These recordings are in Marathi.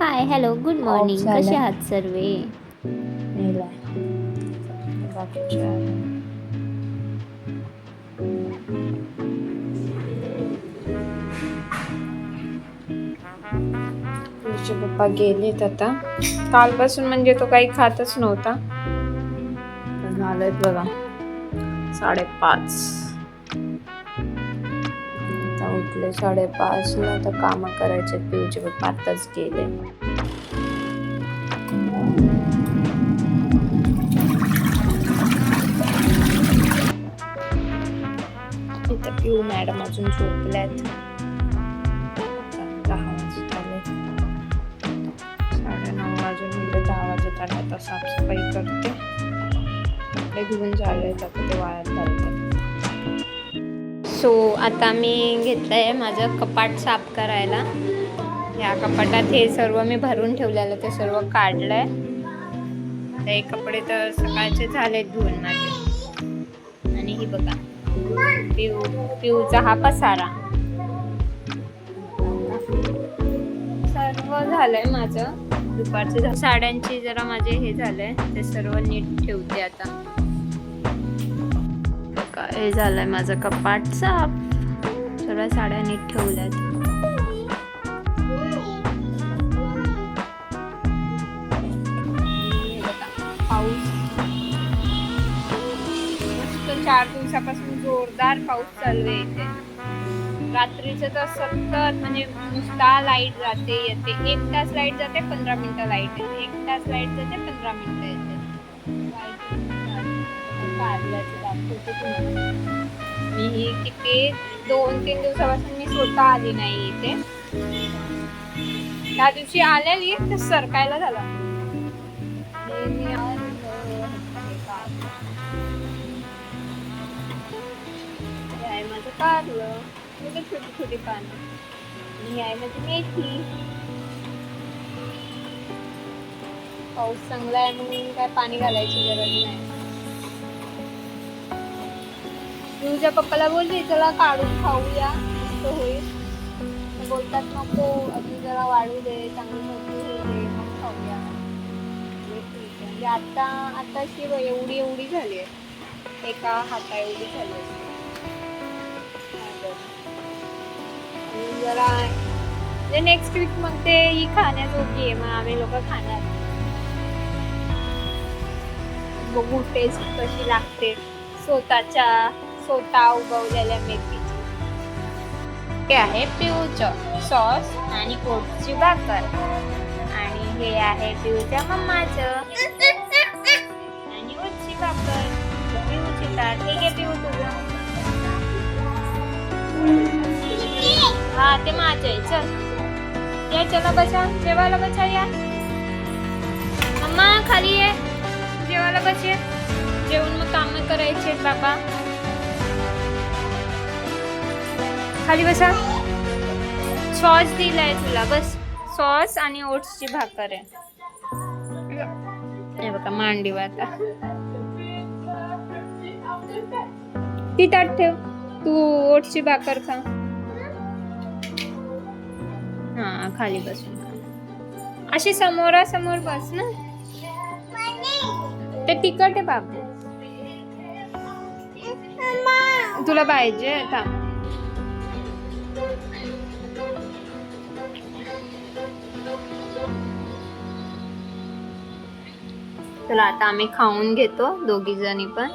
Hi hello good of morning. कसे झालं. आहात सर्वे? नेलाय. बाकीचे आहे. तुझे पप्पा गेलेत आता. कालपासून म्हणजे तो काही खातच नव्हता. पण आलेत बघा 5:30. आता उठले 5:30 ला. आता काम करायचे. पिऊचे पप्पा आताच गेले. इथं पिऊ मॅडम अजून झोपल्यात. 10 वाजत आले. 9:30 वाजून गेले. 10 वाजत आले. आता साफसफाई करते. कपडे धुवून झालेत. आता ते वाळत घालते. सो आता मी घेतलंय माझं कपाट साफ करायला. या कपाटात हे सर्व मी भरून ठेवलेलं ते सर्व काढलंय. ते कपडे तर सकाळचे झालेत धुवून माझे. आणि ही बघा पिऊचा हा पसारा सर्व झालंय माझं. दुपारचे साड्यांची जरा माझे हे झालंय ते सर्व नीट ठेवते आता. बघा हे झालंय माझं कपाट साफ. सर्व साड्या नीट ठेवल्यात. पाऊस 4 दिवसापासून जोरदार पाऊस चालू आहे इथे. रात्रीचं तर सतत म्हणजे नुसता लाईट जाते येते. 1 तास लाईट जाते 15 मिनिटं लाईट येते. 1 तास लाईट जाते 15 मिनिटं येते. मी ही किती 2-3 दिवसापासून मी स्वतः आली नाही इथे. त्या दिवशी आलेली तर सरकायला झाला. माझं कारलं छोटी छोटी पानं. ही आहे माझी मेथी. पाऊस चांगला आहे म्हणून काय पाणी घालायची गरज नाही. तुझ्या पप्पाला बोलली चला काढून खाऊया मस्त होईल. बोलतात नको अजून जरा वाढू दे चांगली मोठी होऊ दे मग खाऊया. म्हणजे आताशी एवढी झाली आहे. एका हाता एवढी झाली आहे. जरा नेक्स्ट वीक मग ते ही खाण्याजोगी आहे. मग आम्ही लोक खाणार. बघू टेस्ट कशी लागते स्वतः उगवलेल्या मेथीची. हे आहे पिऊचं सॉस आणि ओट्सची भाकर. आणि हे आहे पिऊच्या मम्माचं आणि ओट्सची भाकर. पिऊची ताट. हे घे पिऊ तुझं. हा ते माझं आहे. चल या चला बसा जेवायला बसा. या मम्मा खाली ये जेवायला बस. ये जेवून मग काम करायचे बाबा. खाली बसा. सॉस दिलाय तुला बस. सॉस आणि ओट्सची भाकर आहे. हे बघा मांडीवर आता. ती ताट ठेव. तू ओट्सची भाकर खा. हा खाली बसून खा. अशी समोरासमोर बस ना. ते तिखट आहे बाबू. तुला पाहिजे थांब. चला आता आम्ही खाऊन घेतो दोघी जणी पण.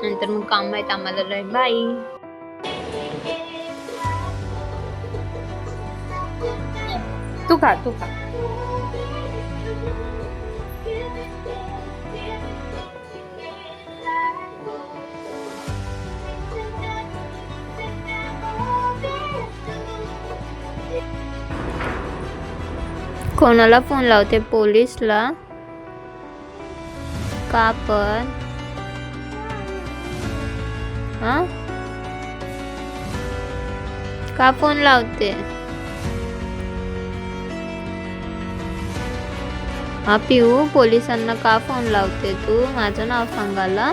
नंतर मग काम आहेत आम्हाला. बाय. तू खा. कोणाला फोन लावते? पोलीसला का पण? हा का फोन लावते? हा पिऊ पोलिसांना का फोन लावते तू? माझं नाव सांगायला.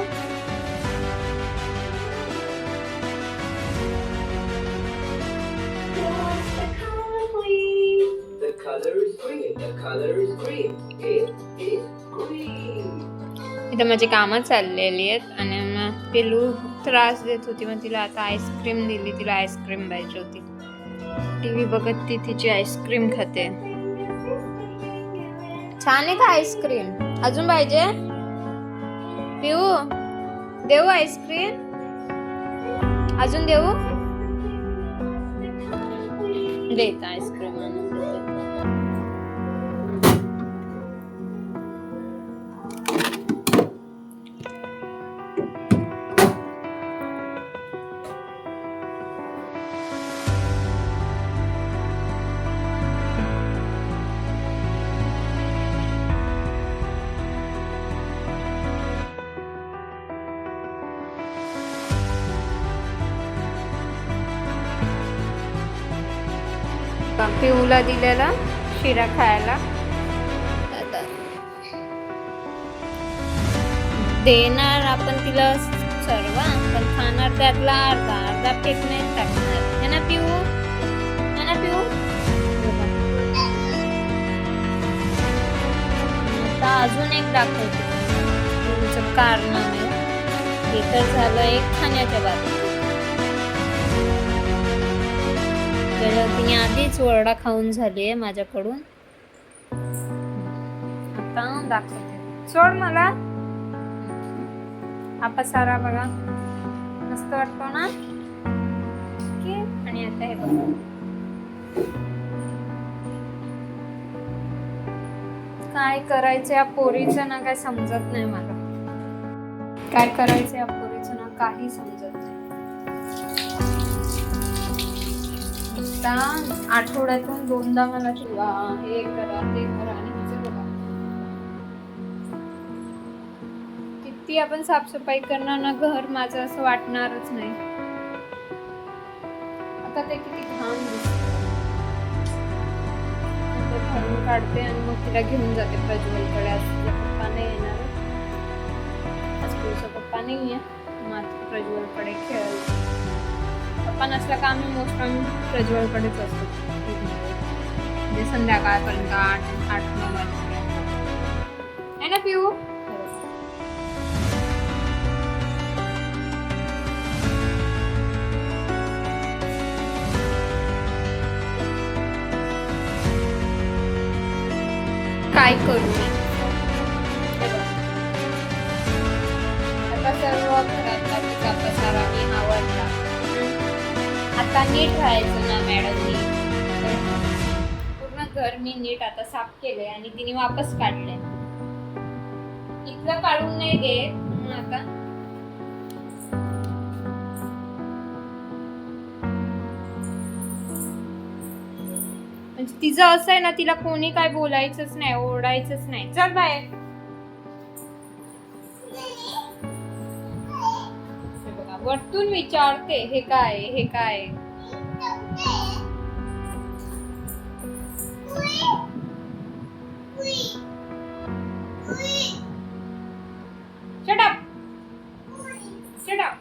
इथं माझी कामं चाललेली आहेत आणि मग पिलू त्रास देत होती, मग तिला आता आईस्क्रीम दिली. तिला आईस्क्रीम पाहिजे होती. टीव्ही बघत ती तिची आईस्क्रीम खाते. छान आहे का आईस्क्रीम? अजून पाहिजे? पिऊ देऊ आईस्क्रीम? अजून देऊ? देत आईस्क्रीम. पिऊला दिलेला शिरा खायला. देणार आपण तिला सर्व, पण खाणार त्यातला अर्धा अर्धा फेकण्यात टाकणार. है ना पिऊ? है ना पिऊ? आता अजून एक दाखवते तुमचं कारण आहे. हे तर झालं एक खाण्याच्या बाबतीत. तिने आधीच वरडा खाऊन झाली आहे माझ्याकडून. आता दाखवते. सोड मला. हा पसारा बघा, मस्त वाटतो ना? आणि आता हे बघा, काय करायचं या पोरीचं ना काय समजत नाही मला. काय करायचं या पोरीचं ना काही समजत नाही. आठवड्यातून 2दा मला शिवा हे करा ते करा. आणि किती आपण साफसफाई करणार ना घर माझं असं वाटणारच नाही. आता ते किती घाण भरून काढते आणि मग तिला घेऊन जाते प्रज्वलकडे. आज तिचा पप्पा नाही येणार, आज तुझा पप्पा नाही आहे, मग प्रज्वलकडे खेळायला. पप्पा नसला का आम्ही मोस्ट प्रज्वलकडेच असतो. म्हणजे संध्याकाळपर्यंत 8-9 वाजेपर्यंत. आहे ना पिऊ? काय करू मी आता? सर्व घरातला तिचा पसारा मी आवडला. आता नीट राहायचं ना मॅडमनी. पूर्ण घर मी नीट आता साफ केलंय आणि तिने वापस काढलंय. इथलं काढून नाही देत म्हणून आता म्हणजे तिचं असं आहे ना, तिला कोणी काय बोलायचंच नाही, ओरडायचंच नाही. चल बाहेर. वरतून विचारते हे काय हे काय. Shut up. Shut up.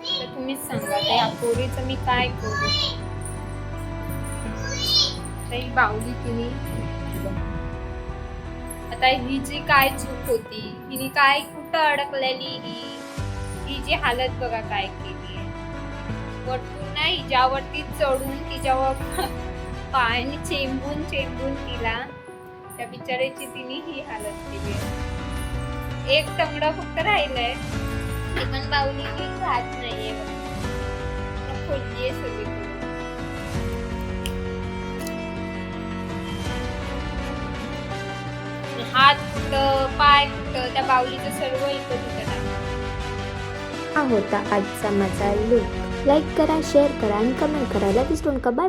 तर तुम्हीच सांगा त्या पोरीचं मी काय करू. ही बावली तिने आता हिची काय चूक होती, हिने काय कुठं अडकलेली, हिची हालत बघा काय केली. वरतून ना हिच्यावरती चढून तिच्यावर पायाने चेंबून तिला त्या बिचाऱ्याची तिने ही हालत केली. एक टंगडं फक्त राहिलंय, ती पण बावली राहत नाहीये. खोललीये सगळी. हात कुठं पाय कुठं त्या बावलीचं सर्व इकडं तिथं. हा होता आजचा माझा लुक. लाईक करा, शेअर करा आणि कमेंट करायला विसरू नका. बाय.